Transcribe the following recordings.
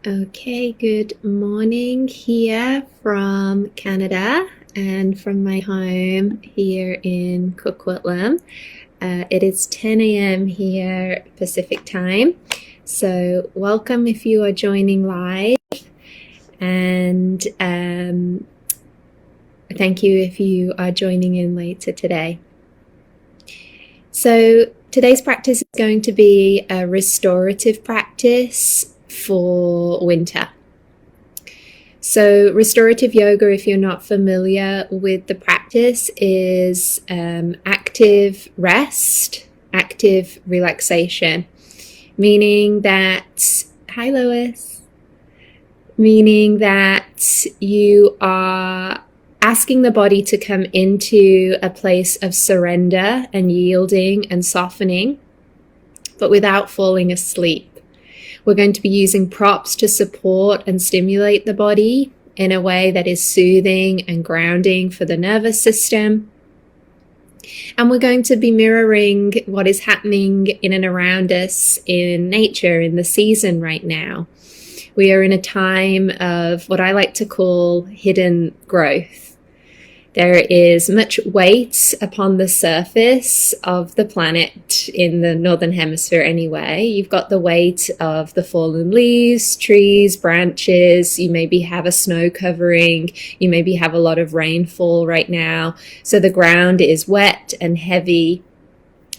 Okay, good morning here from Canada and from my home here in Coquitlam. It is 10 a.m. here Pacific time. So welcome if you are joining live, and thank you if you are joining in later today. So today's practice is going to be a restorative practice for winter. So restorative yoga, if you're not familiar with the practice, is active rest, active relaxation, meaning that, hi Lois, meaning that you are asking the body to come into a place of surrender and yielding and softening, but without falling asleep. We're going to be using props to support and stimulate the body in a way that is soothing and grounding for the nervous system. And we're going to be mirroring what is happening in and around us in nature, in the season right now. We are in a time of what I like to call hidden growth. There is much weight upon the surface of the planet in the northern hemisphere anyway. You've got the weight of the fallen leaves, trees, branches. You maybe have a snow covering. You maybe have a lot of rainfall right now. So the ground is wet and heavy.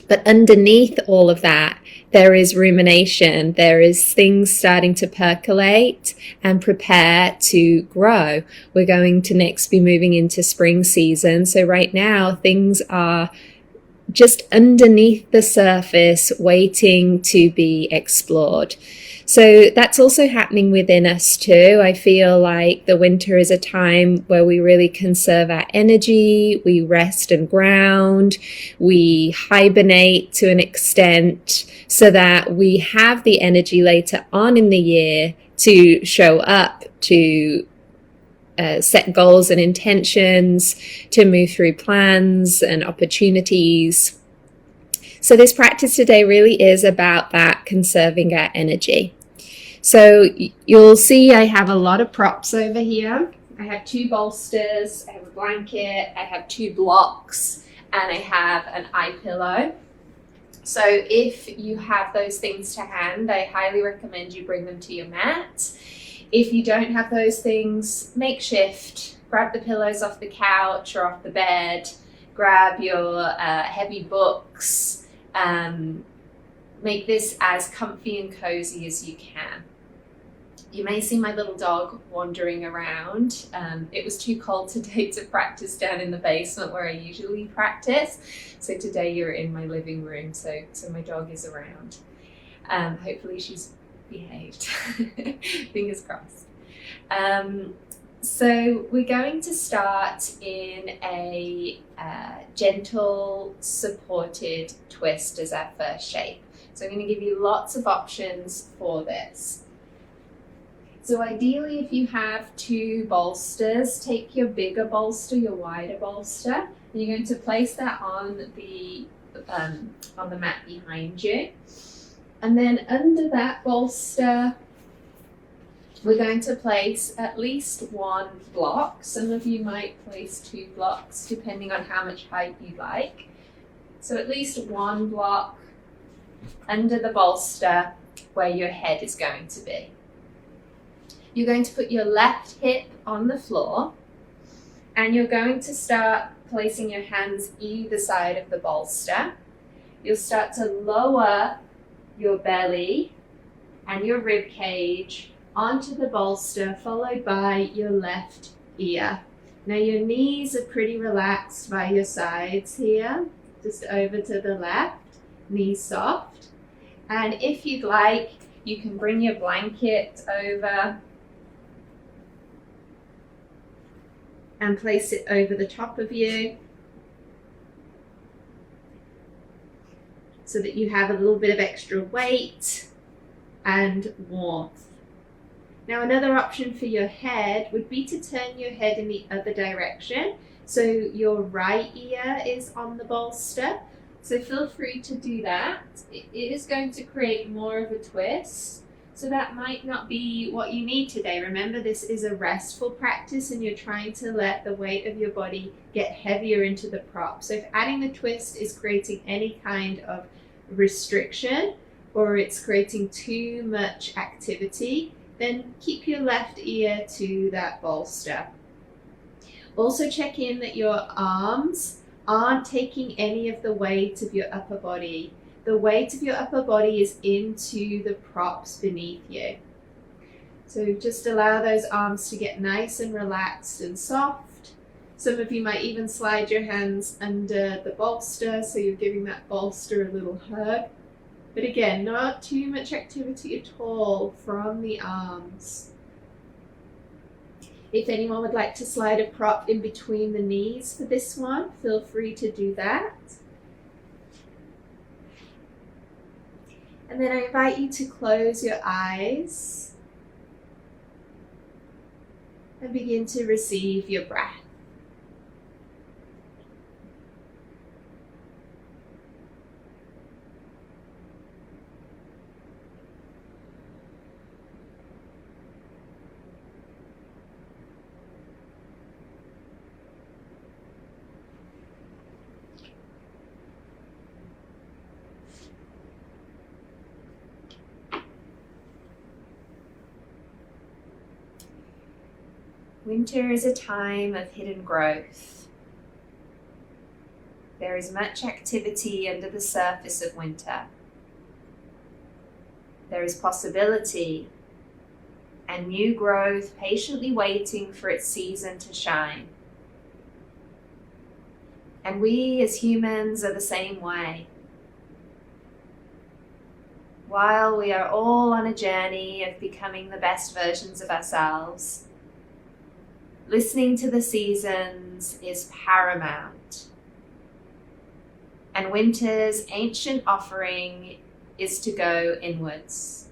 But underneath all of that, there is rumination. There is things starting to percolate and prepare to grow. We're going to next be moving into spring season. So right now, things are just underneath the surface, waiting to be explored. So that's also happening within us too. I feel like the winter is a time where we really conserve our energy, we rest and ground, we hibernate to an extent so that we have the energy later on in the year to show up, to set goals and intentions, to move through plans and opportunities. So this practice today really is about that, conserving our energy. So you'll see I have a lot of props over here. I have 2 bolsters, I have a blanket, I have 2 blocks, and I have an eye pillow. So if you have those things to hand, I highly recommend you bring them to your mat. If you don't have those things, makeshift. Grab the pillows off the couch or off the bed. Grab your heavy books. Make this as comfy and cozy as you can. You may see my little dog wandering around. It was too cold today to practice down in the basement where I usually practice. So today you're in my living room, so my dog is around. Hopefully she's behaved. Fingers crossed. So we're going to start in a gentle, supported twist as our first shape. So I'm going to give you lots of options for this. So ideally, if you have 2 bolsters, take your bigger bolster, your wider bolster, and you're going to place that on the mat behind you. And then under that bolster, we're going to place at least 1 block. Some of you might place 2 blocks, depending on how much height you like. So at least 1 block under the bolster where your head is going to be. You're going to put your left hip on the floor, and you're going to start placing your hands either side of the bolster. You'll start to lower your belly and your rib cage onto the bolster, followed by your left ear. Now your knees are pretty relaxed by your sides here, just over to the left, knees soft. And if you'd like, you can bring your blanket over and place it over the top of you so that you have a little bit of extra weight and warmth. Now another option for your head would be to turn your head in the other direction. So your right ear is on the bolster. So feel free to do that. It is going to create more of a twist. So that might not be what you need today. Remember, this is a restful practice and you're trying to let the weight of your body get heavier into the prop. So if adding the twist is creating any kind of restriction or it's creating too much activity, then keep your left ear to that bolster. Also check in that your arms aren't taking any of the weight of your upper body. The weight of your upper body is into the props beneath you. So just allow those arms to get nice and relaxed and soft. Some of you might even slide your hands under the bolster, so you're giving that bolster a little hug. But again, not too much activity at all from the arms. If anyone would like to slide a prop in between the knees for this one, feel free to do that. And then I invite you to close your eyes and begin to receive your breath. Winter is a time of hidden growth. There is much activity under the surface of winter. There is possibility and new growth patiently waiting for its season to shine. And we as humans are the same way. While we are all on a journey of becoming the best versions of ourselves, listening to the seasons is paramount. And winter's ancient offering is to go inwards.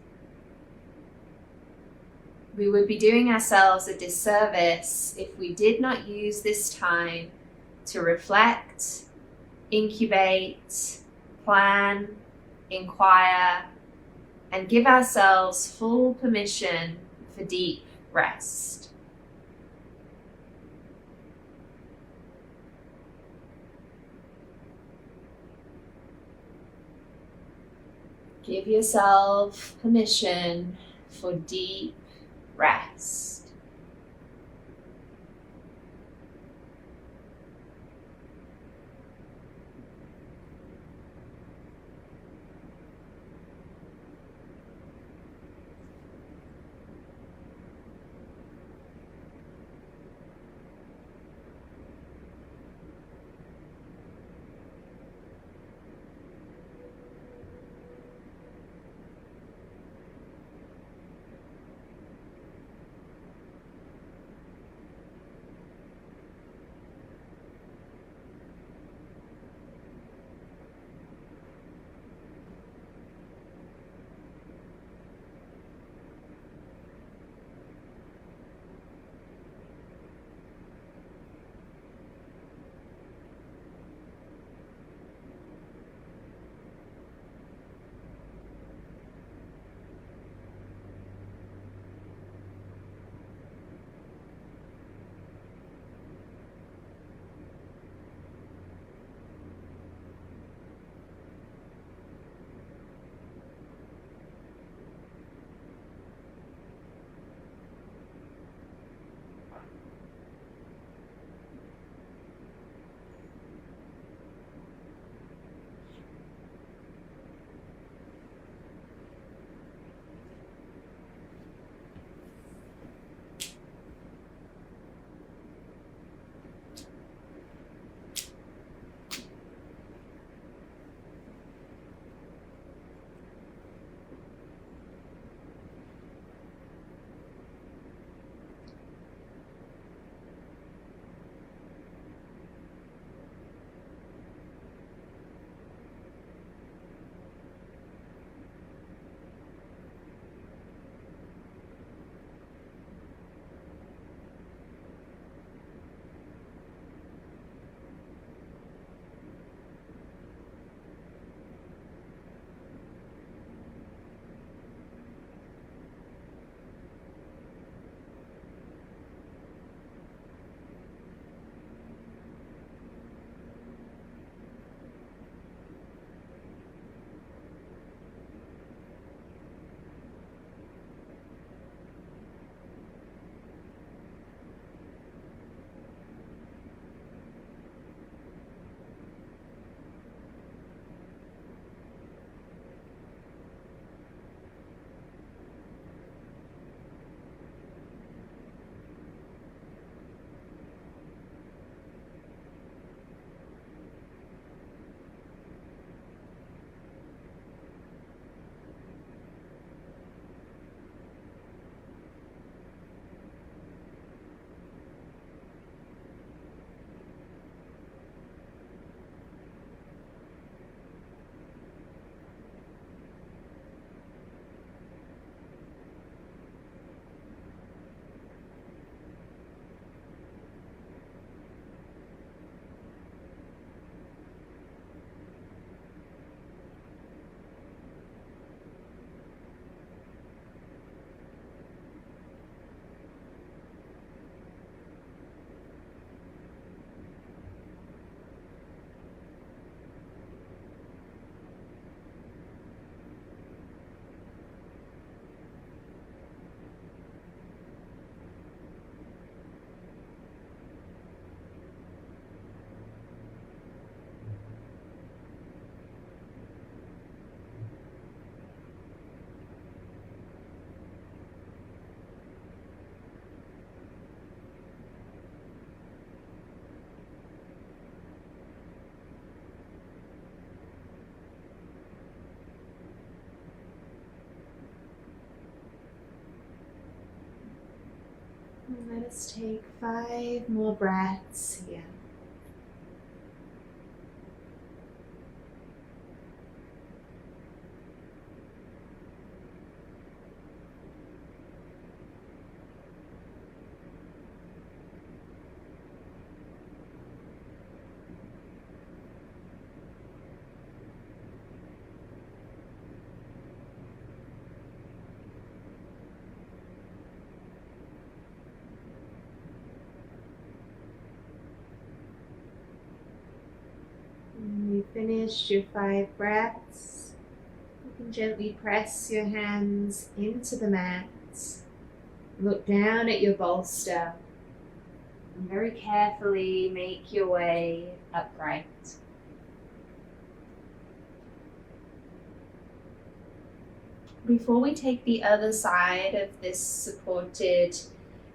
We would be doing ourselves a disservice if we did not use this time to reflect, incubate, plan, inquire, and give ourselves full permission for deep rest. Give yourself permission for deep rest. Let us take 5 more breaths here. When you finished your 5 breaths, you can gently press your hands into the mat. Look down at your bolster and very carefully make your way upright. Before we take the other side of this supported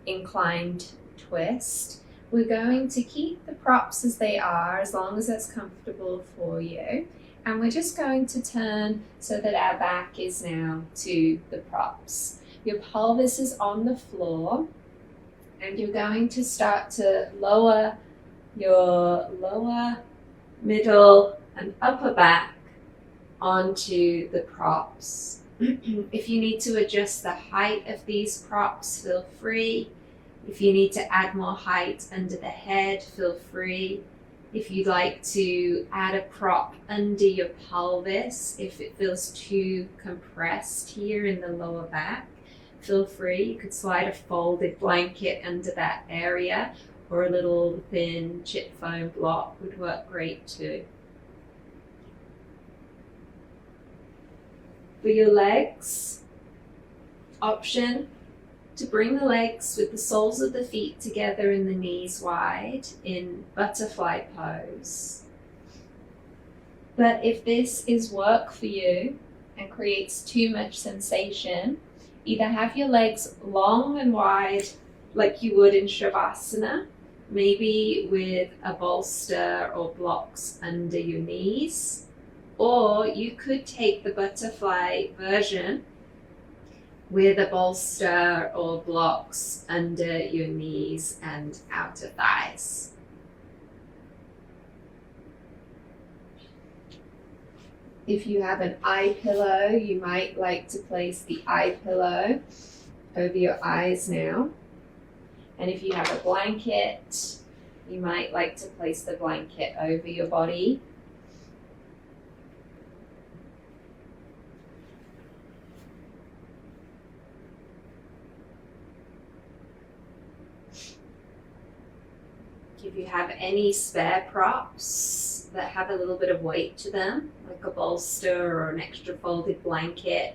inclined twist, we're going to keep the props as they are, as long as that's comfortable for you. And we're just going to turn so that our back is now to the props. Your pelvis is on the floor, and you're going to start to lower your lower, middle, and upper back onto the props. If you need to adjust the height of these props, feel free. If you need to add more height under the head, feel free. If you'd like to add a prop under your pelvis, if it feels too compressed here in the lower back, feel free. You could slide a folded blanket under that area, or a little thin chip foam block would work great too. For your legs, option to bring the legs with the soles of the feet together and the knees wide in butterfly pose. But if this is work for you and creates too much sensation, either have your legs long and wide like you would in Shavasana, maybe with a bolster or blocks under your knees, or you could take the butterfly version with a bolster or blocks under your knees and outer thighs. If you have an eye pillow, you might like to place the eye pillow over your eyes now. And if you have a blanket, you might like to place the blanket over your body. If you have any spare props that have a little bit of weight to them, like a bolster or an extra folded blanket,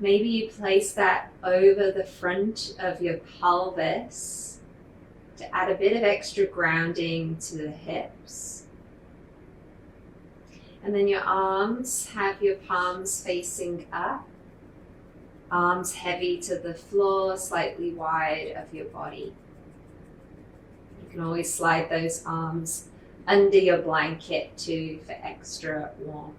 maybe you place that over the front of your pelvis to add a bit of extra grounding to the hips. And then your arms, have your palms facing up, arms heavy to the floor, slightly wide of your body. You can always slide those arms under your blanket too for extra warmth.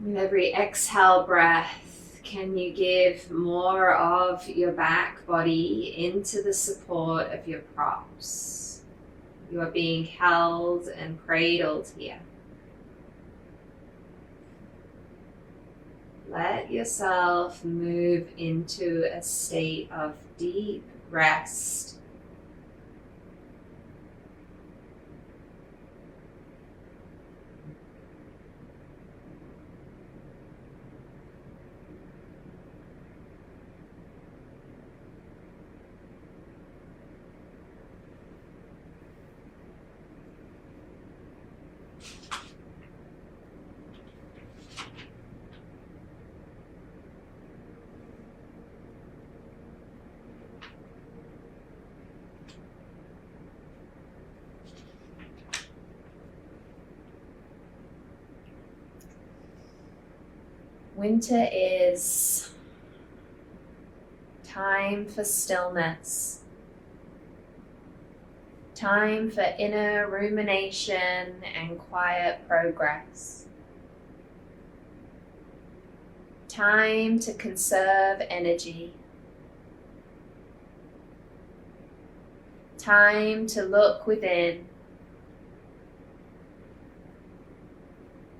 With every exhale breath, can you give more of your back body into the support of your props? You are being held and cradled here. Let yourself move into a state of deep rest. Winter is time for stillness, time for inner rumination and quiet progress. Time to conserve energy. Time to look within.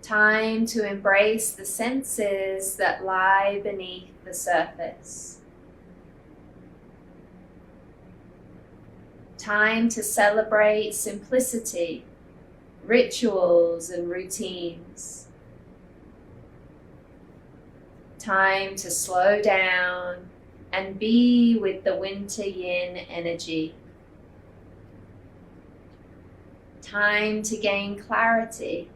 Time to embrace the senses that lie beneath the surface. Time to celebrate simplicity, rituals and routines. Time to slow down and be with the winter yin energy. Time to gain clarity.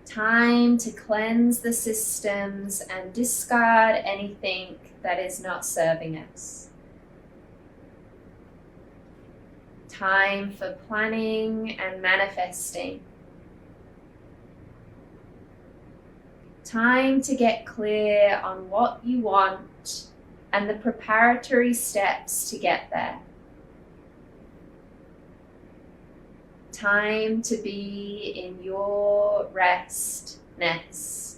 Time to cleanse the systems and discard anything that is not serving us. Time for planning and manifesting. Time to get clear on what you want and the preparatory steps to get there. Time to be in your rest nest.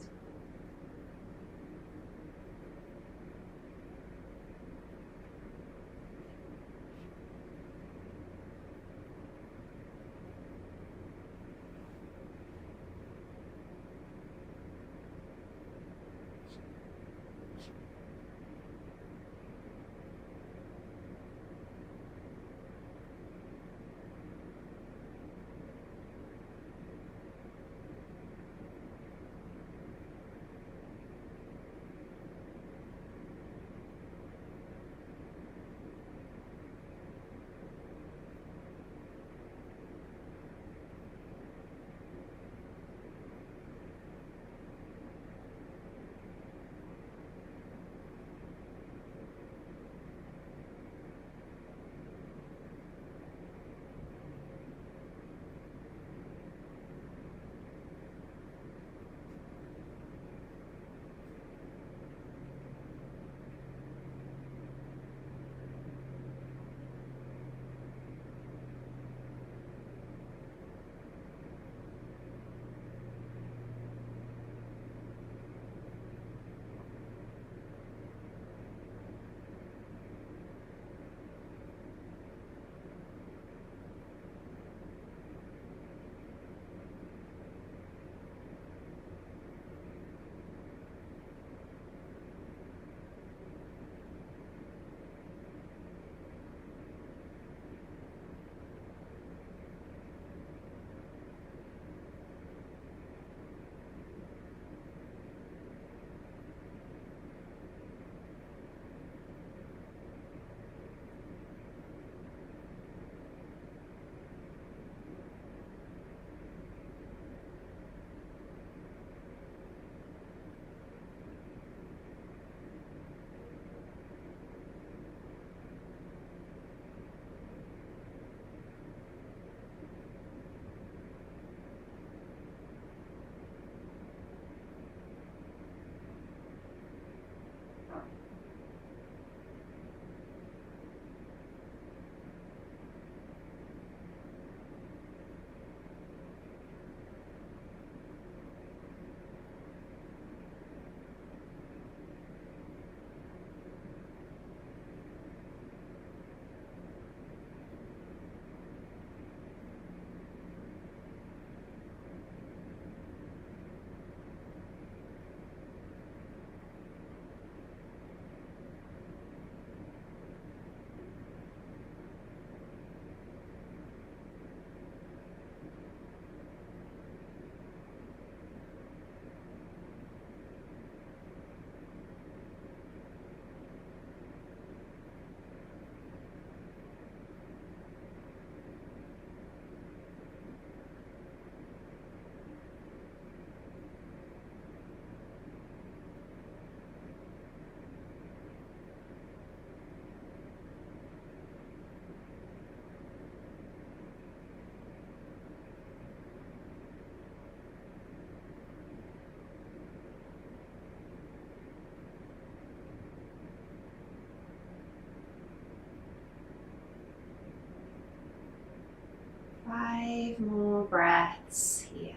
Five more breaths here.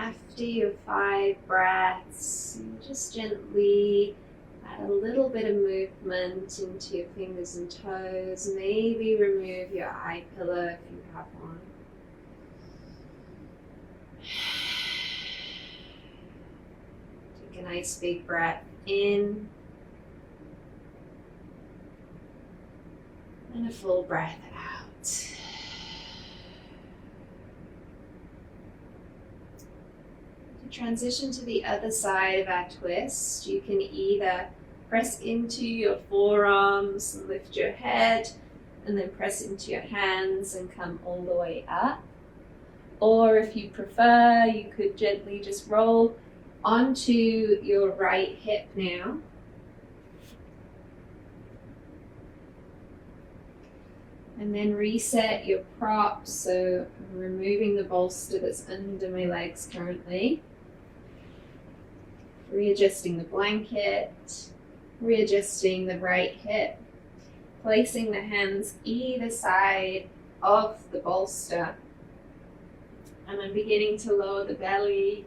after your 5 breaths, you just gently add a little bit of movement into your fingers and toes. Maybe remove your eye pillow if you have one. Take a nice big breath in and a full breath out. To transition to the other side of our twist, you can either press into your forearms and lift your head, and then press into your hands and come all the way up. Or if you prefer, you could gently just roll onto your right hip now. And then reset your props, so I'm removing the bolster that's under my legs currently. Readjusting the blanket, readjusting the right hip, placing the hands either side of the bolster. And I'm beginning to lower the belly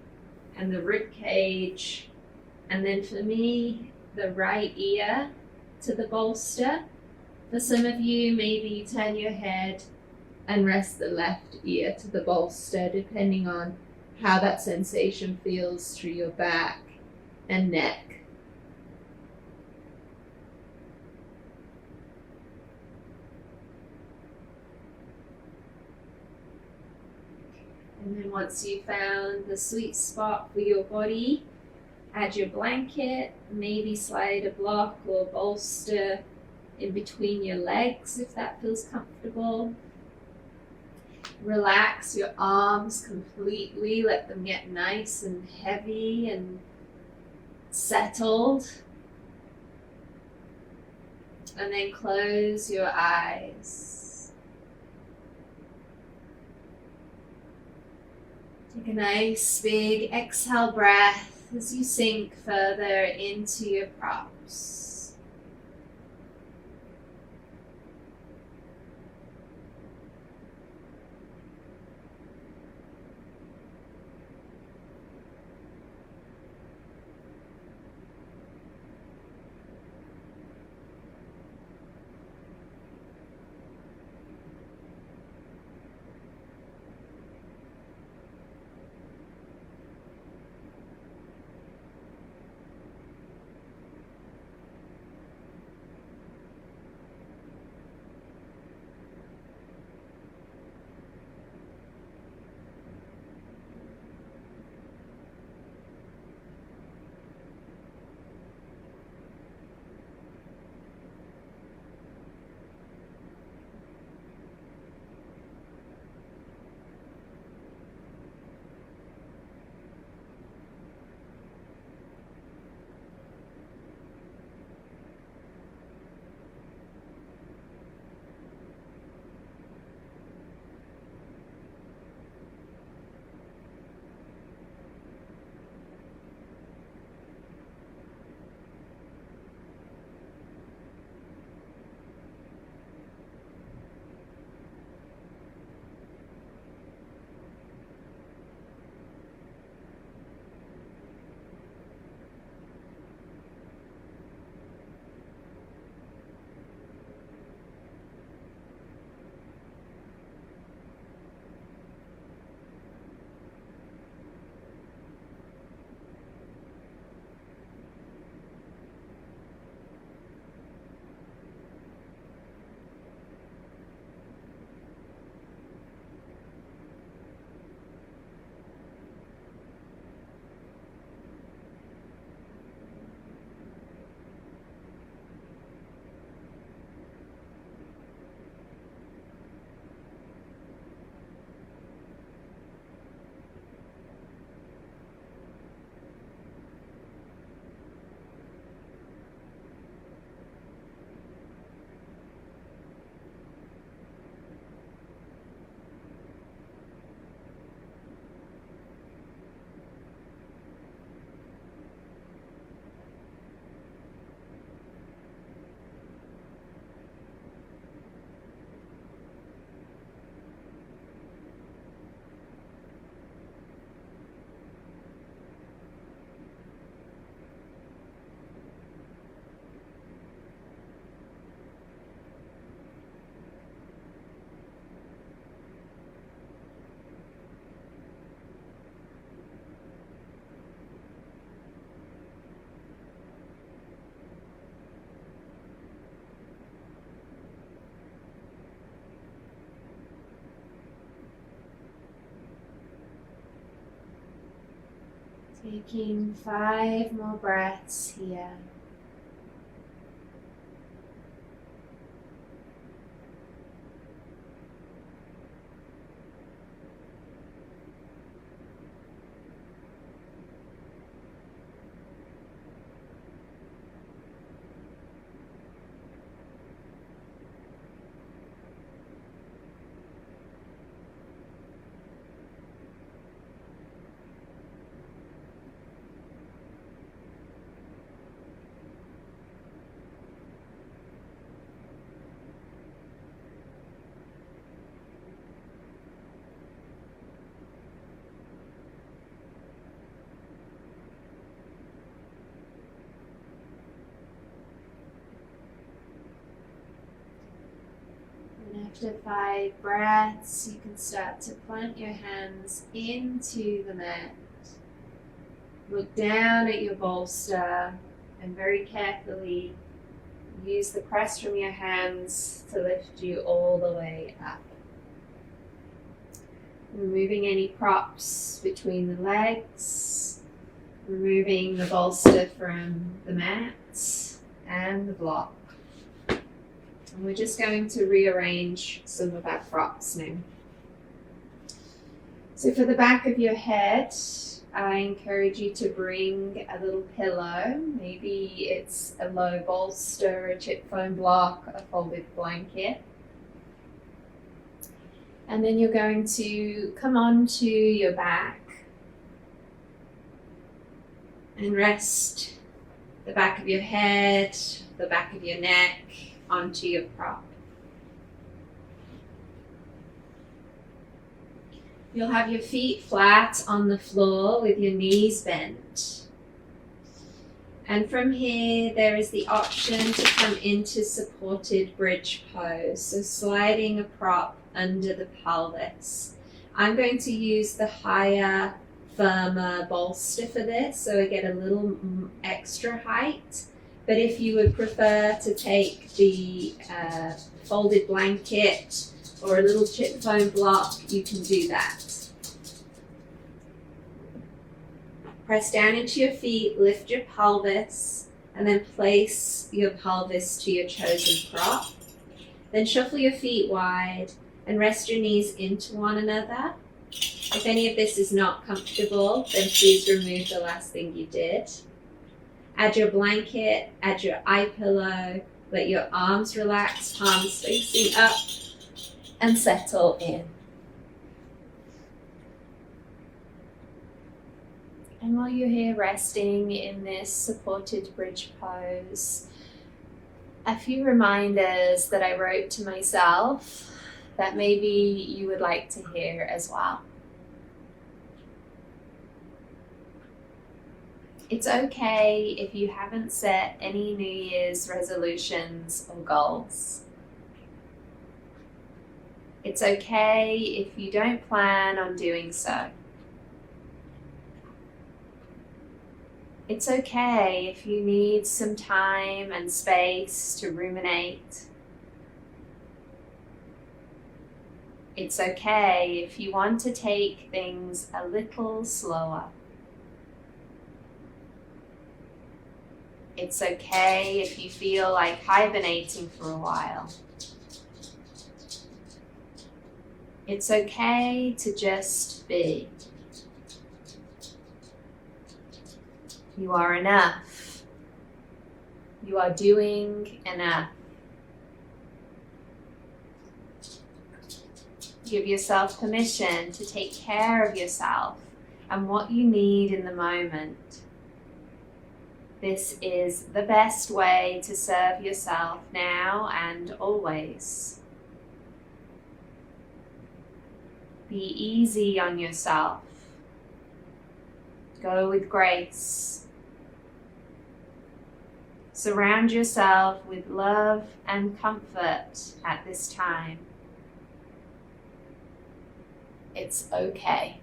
and the rib cage. And then for me, the right ear to the bolster. For some of you, maybe turn your head and rest the left ear to the bolster, depending on how that sensation feels through your back and neck. And then once you've found the sweet spot for your body, add your blanket, maybe slide a block or bolster in between your legs if that feels comfortable. Relax your arms completely, let them get nice and heavy and settled. And then close your eyes. Take a nice big exhale breath as you sink further into your props. Taking 5 more breaths here. After 5 breaths, you can start to plant your hands into the mat. Look down at your bolster and very carefully use the press from your hands to lift you all the way up. Removing any props between the legs, removing the bolster from the mat and the block. And we're just going to rearrange some of our props now. So for the back of your head, I encourage you to bring a little pillow. Maybe it's a low bolster, a chip foam block, a folded blanket. And then you're going to come onto your back and rest the back of your head, the back of your neck onto your prop. You'll have your feet flat on the floor with your knees bent. And from here, there is the option to come into supported bridge pose. So sliding a prop under the pelvis. I'm going to use the higher, firmer bolster for this, so I get a little extra height. But if you would prefer to take the folded blanket or a little chip foam block, you can do that. Press down into your feet, lift your pelvis, and then place your pelvis to your chosen prop. Then shuffle your feet wide and rest your knees into one another. If any of this is not comfortable, then please remove the last thing you did. Add your blanket, add your eye pillow, let your arms relax, palms facing up, and settle in. And while you're here resting in this supported bridge pose, a few reminders that I wrote to myself that maybe you would like to hear as well. It's okay if you haven't set any New Year's resolutions or goals. It's okay if you don't plan on doing so. It's okay if you need some time and space to ruminate. It's okay if you want to take things a little slower. It's okay if you feel like hibernating for a while. It's okay to just be. You are enough. You are doing enough. Give yourself permission to take care of yourself and what you need in the moment. This is the best way to serve yourself now and always. Be easy on yourself. Go with grace. Surround yourself with love and comfort at this time. It's okay.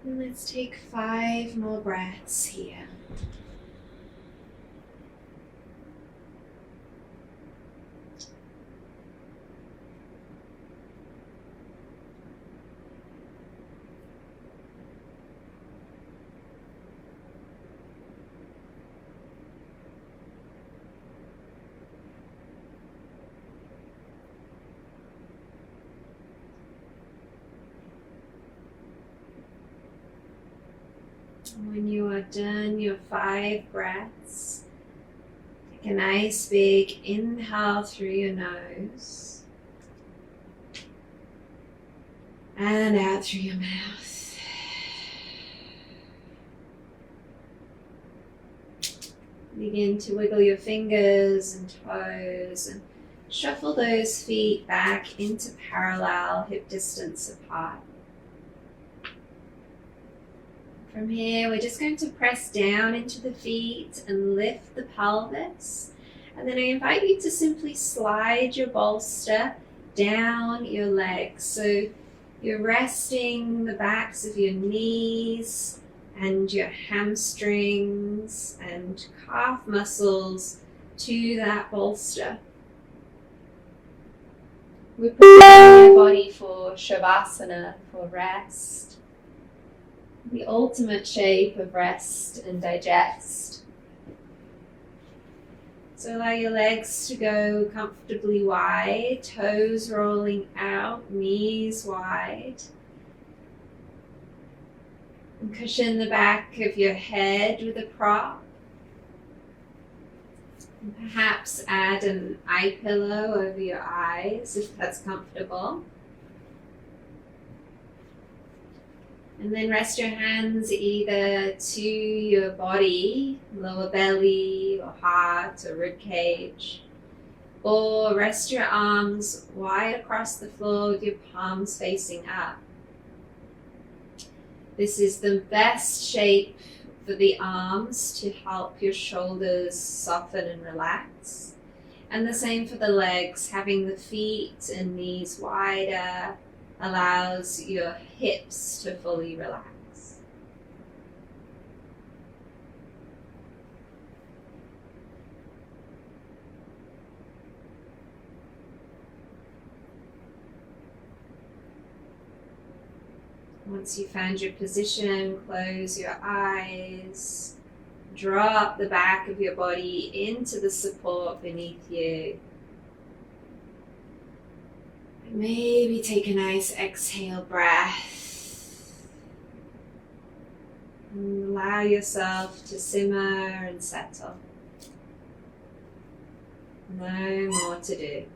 And let's take 5 more breaths here. When you are done your 5 breaths, take a nice big inhale through your nose and out through your mouth. Begin to wiggle your fingers and toes and shuffle those feet back into parallel, hip distance apart. From here, we're just going to press down into the feet and lift the pelvis. And then I invite you to simply slide your bolster down your legs. So you're resting the backs of your knees and your hamstrings and calf muscles to that bolster. We're preparing your body for Shavasana, for rest. The ultimate shape of rest and digest. So allow your legs to go comfortably wide, toes rolling out, knees wide. And cushion the back of your head with a prop. And perhaps add an eye pillow over your eyes if that's comfortable. And then rest your hands either to your body, lower belly or heart or rib cage, or rest your arms wide across the floor with your palms facing up. This is the best shape for the arms to help your shoulders soften and relax. And the same for the legs, having the feet and knees wider allows your hips to fully relax. Once you found your position, close your eyes, drop the back of your body into the support beneath you. Maybe take a nice exhale breath. And allow yourself to simmer and settle. No more to do.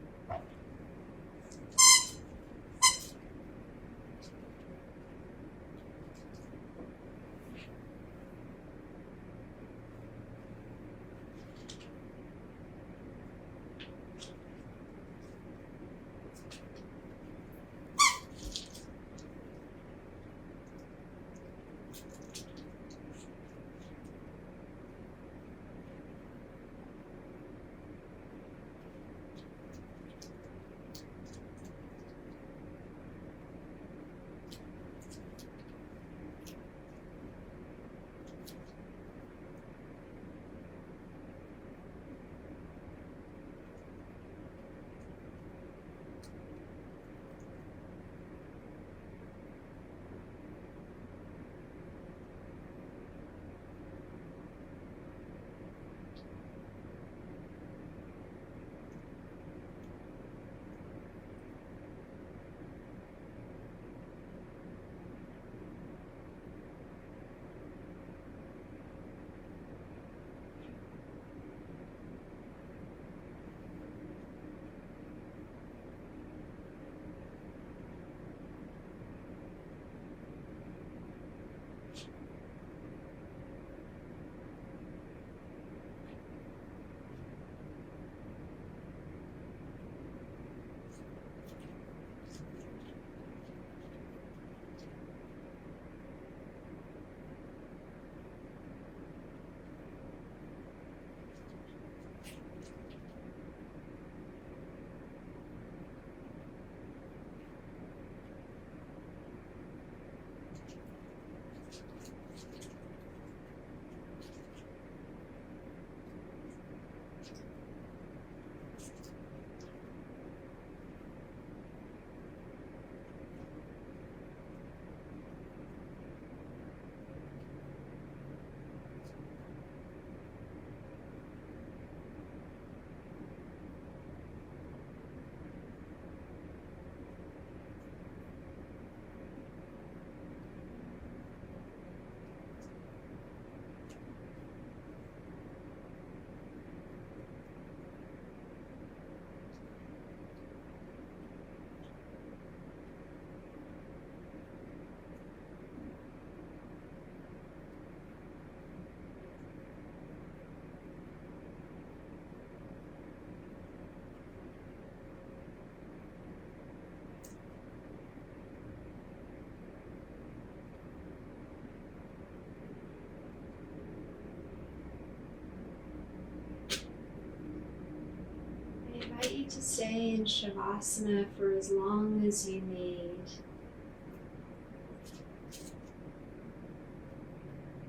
to stay in Shavasana for as long as you need.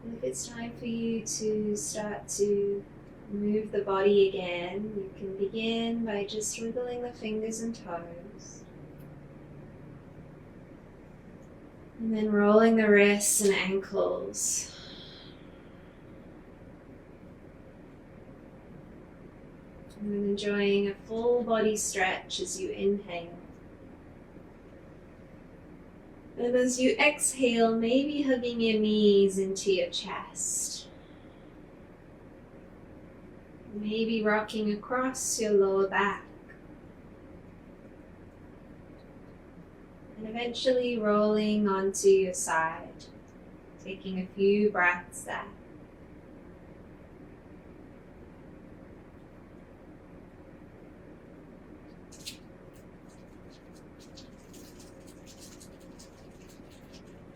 And if it's time for you to start to move the body again, you can begin by just wiggling the fingers and toes. And then rolling the wrists and ankles. And then enjoying a full body stretch as you inhale. And as you exhale, maybe hugging your knees into your chest. Maybe rocking across your lower back. And eventually rolling onto your side, taking a few breaths there.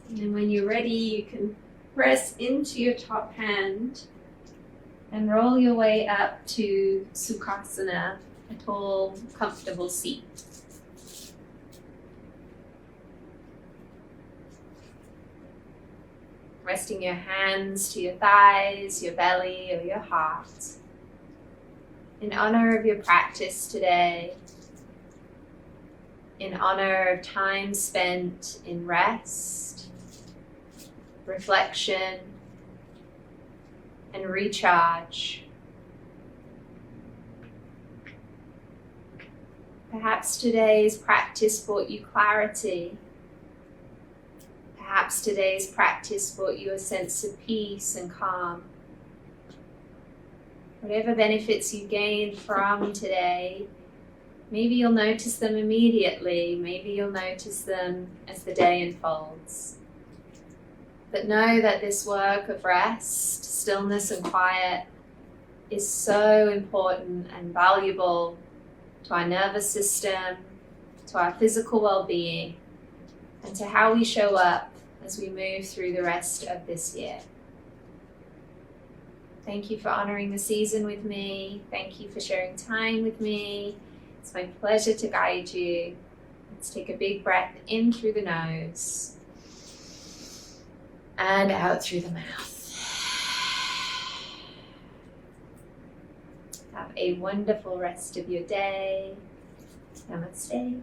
And then when you're ready, you can press into your top hand and roll your way up to Sukhasana, a tall, comfortable seat. Resting your hands to your thighs, your belly, or your heart. In honor of your practice today, in honor of time spent in rest, reflection, and recharge. Perhaps today's practice brought you clarity. Perhaps today's practice brought you a sense of peace and calm. Whatever benefits you gained from today, maybe you'll notice them immediately, maybe you'll notice them as the day unfolds. But know that this work of rest, stillness and quiet is so important and valuable to our nervous system, to our physical well-being, and to how we show up as we move through the rest of this year. Thank you for honoring the season with me. Thank you for sharing time with me. It's my pleasure to guide you. Let's take a big breath in through the nose and out through the mouth. Have a wonderful rest of your day. Namaste.